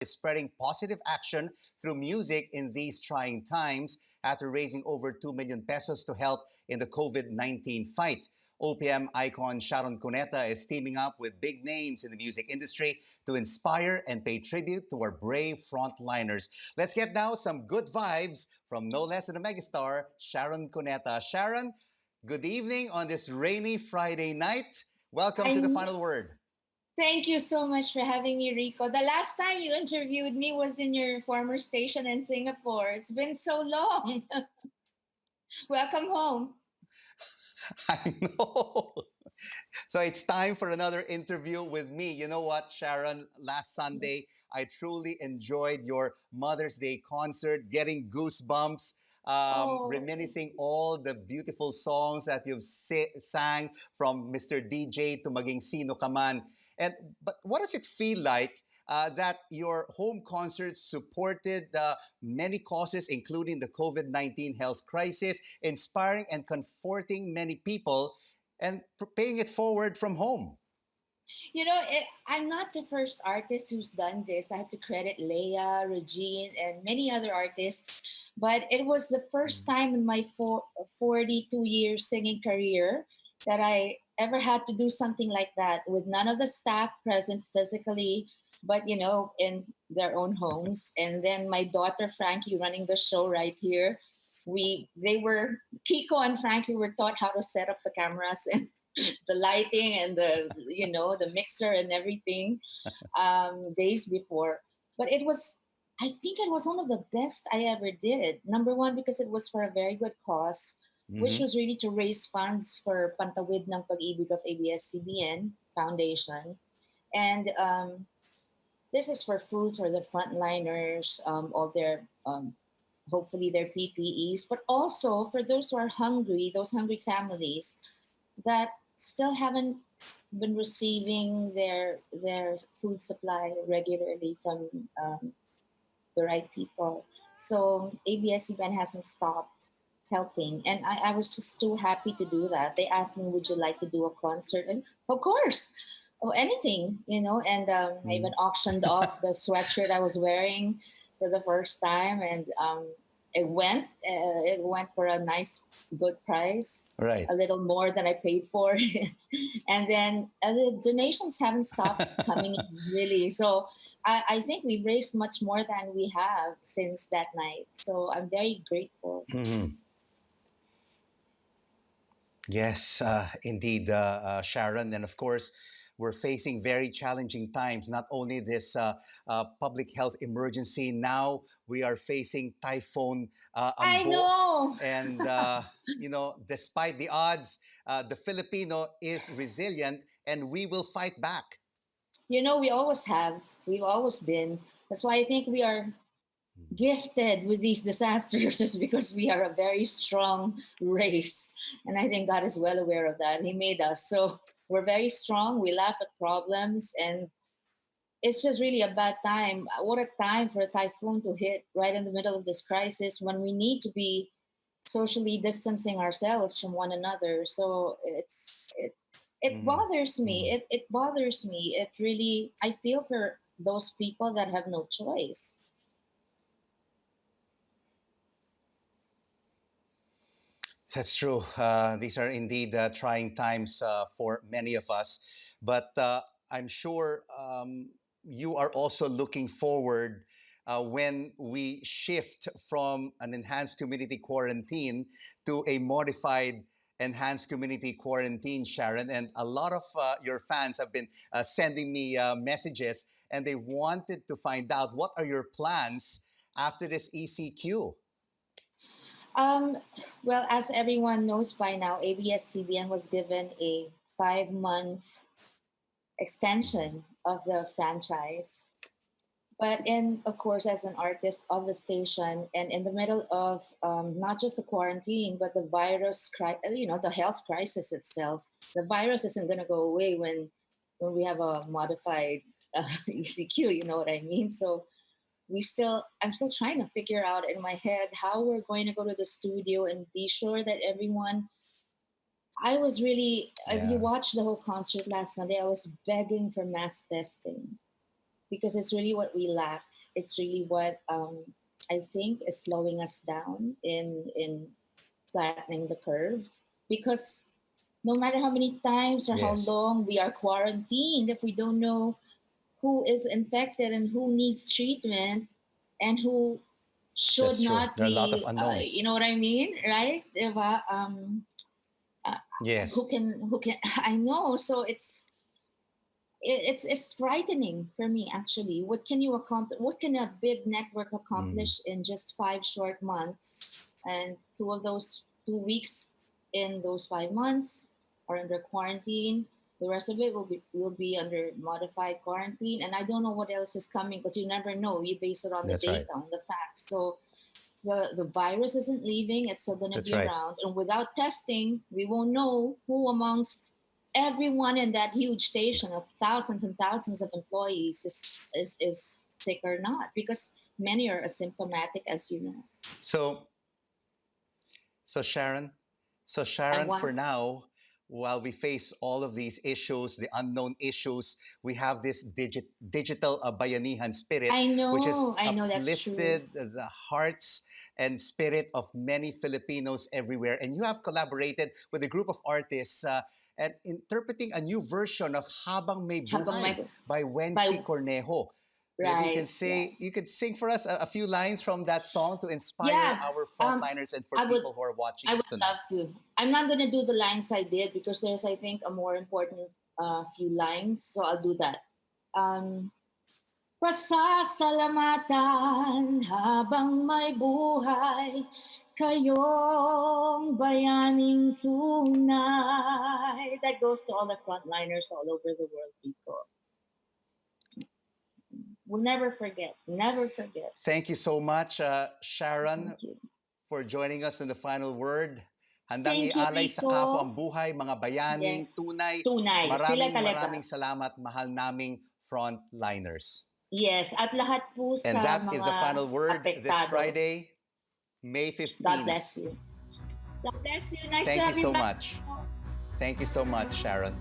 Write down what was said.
is spreading positive action through music in these trying times after raising over 2 million pesos to help in the COVID-19 fight. OPM icon Sharon Cuneta is teaming up with big names in the music industry to inspire and pay tribute to our brave frontliners. Let's get now some good vibes from no less than a megastar, Sharon Cuneta. Sharon, good evening on this rainy Friday night. Welcome to the I final word. thank you so much for having me, Rico. The last time you interviewed me was in your former station in Singapore. It's been so long. Welcome home. I know. So it's time for another interview with me. You know what, Sharon? Last Sunday, I truly enjoyed your Mother's Day concert, getting goosebumps, Oh, reminiscing all the beautiful songs that you've sang from Mr. DJ to Maging Sino Ka Man. But what does it feel like that your home concerts supported many causes, including the COVID-19 health crisis, inspiring and comforting many people, and paying it forward from home? I'm not the first artist who's done this. I have to credit Leia, Regine, and many other artists. But it was the first time in my 42-year singing career that I ever had to do something like that with none of the staff present physically, but in their own homes. And then my daughter Frankie running the show right here. They were Kiko and Frankie were taught how to set up the cameras and the lighting and the mixer and everything days before. But I think it was one of the best I ever did. Number one, because it was for a very good cause, which Mm-hmm. was really to raise funds for Pantawid ng Pag-ibig of ABS-CBN Foundation. And this is for food for the frontliners, all their hopefully their PPEs, but also for those who are hungry, those hungry families that still haven't been receiving their food supply regularly from the right people. So ABS event hasn't stopped helping, and I was just too happy to do that. They asked me, "Would you like to do a concert?" And of course, oh, anything, And I even auctioned off the sweatshirt I was wearing for the first time, and it went for a nice, good price, Right. a little more than I paid for, and then the donations haven't stopped coming in really. So I think we've raised much more than we have since that night. So I'm very grateful. Mm-hmm. Yes, indeed, Sharon. And of course, we're facing very challenging times. Not only this public health emergency, now we are facing Typhoon I Ambo. know. And, despite the odds, the Filipino is resilient and we will fight back. We always have. We've always been. That's why I think we are gifted with these disasters just because we are a very strong race. And I think God is well aware of that. He made us. So we're very strong. We laugh at problems. And it's just really a bad time. What a time for a typhoon to hit right in the middle of this crisis when we need to be socially distancing ourselves from one another. So it Mhm. bothers me. Mhm. It bothers me. It really, I feel for those people that have no choice. That's true. These are indeed trying times for many of us. But I'm sure you are also looking forward when we shift from an enhanced community quarantine to a modified enhanced community quarantine, Sharon. And a lot of your fans have been sending me messages and they wanted to find out what are your plans after this ECQ? Um, well, as everyone knows by now, ABS-CBN was given a 5-month extension of the franchise. But of course, as an artist of the station, and in the middle of not just the quarantine, but the the health crisis itself, the virus isn't going to go away when we have a modified ECQ. You know what I mean? So I'm still trying to figure out in my head how we're going to go to the studio and be sure that everyone. I was really, if you Yeah. watched the whole concert last Sunday, I was begging for mass testing. because it's really what we lack. It's really what I think is slowing us down in flattening the curve. Because no matter how many times or how Yes, long we are quarantined, if we don't know who is infected and who needs treatment and who should that's true. not There are a lot of be, you unknowns. know what I mean, right? Diba? Uh, Yes. who can I know? So it's frightening for me actually. What can you accomplish? What can a big network Mm, accomplish in just 5 short months? And 2 weeks in those 5 months are under quarantine. The rest of it will be under modified quarantine, and I don't know what else is coming. But you never know. You base it on the that's right. data, on the facts. So the virus isn't leaving. It's still going to That's be right. around, and without testing we won't know who amongst everyone in that huge station of thousands and thousands of employees is sick or not, because many are asymptomatic, as you know. So, so Sharon, so I Sharon, want for now, while we face all of these issues, the unknown issues, we have this digital bayanihan spirit, which is I know that's true. uplifted the hearts and spirit of many Filipinos everywhere. And you have collaborated with a group of artists and interpreting a new version of Habang May Habang may Buhay by by Wency Cornejo. Maybe you can right, yeah, say you could sing for us a few lines from that song to inspire yeah. our um frontliners and for i would people who are watching I us would tonight. love to. I'm not going to do the lines I did because there's, I think, a more important few lines, so I'll do that. um Pasasalamatan habang may buhay, kayong bayaning tunay. That goes to all the frontliners all over the world, Pico. We'll never forget. Never forget. Thank you so much, Sharon, Thank you. for joining us in the final word. Handang Thank you, ialay sa kapwa ang Rico. buhay, mga bayaning, Yes. tunay. Tunay. Sila Maraming talaga. maraming salamat, mahal naming frontliners. Yes. At lahat po And sa that is the mga final word this apektado. Friday, May God 15th. bless you. God bless you. Nice to Thank you have you so back. much. Thank you so much, Sharon.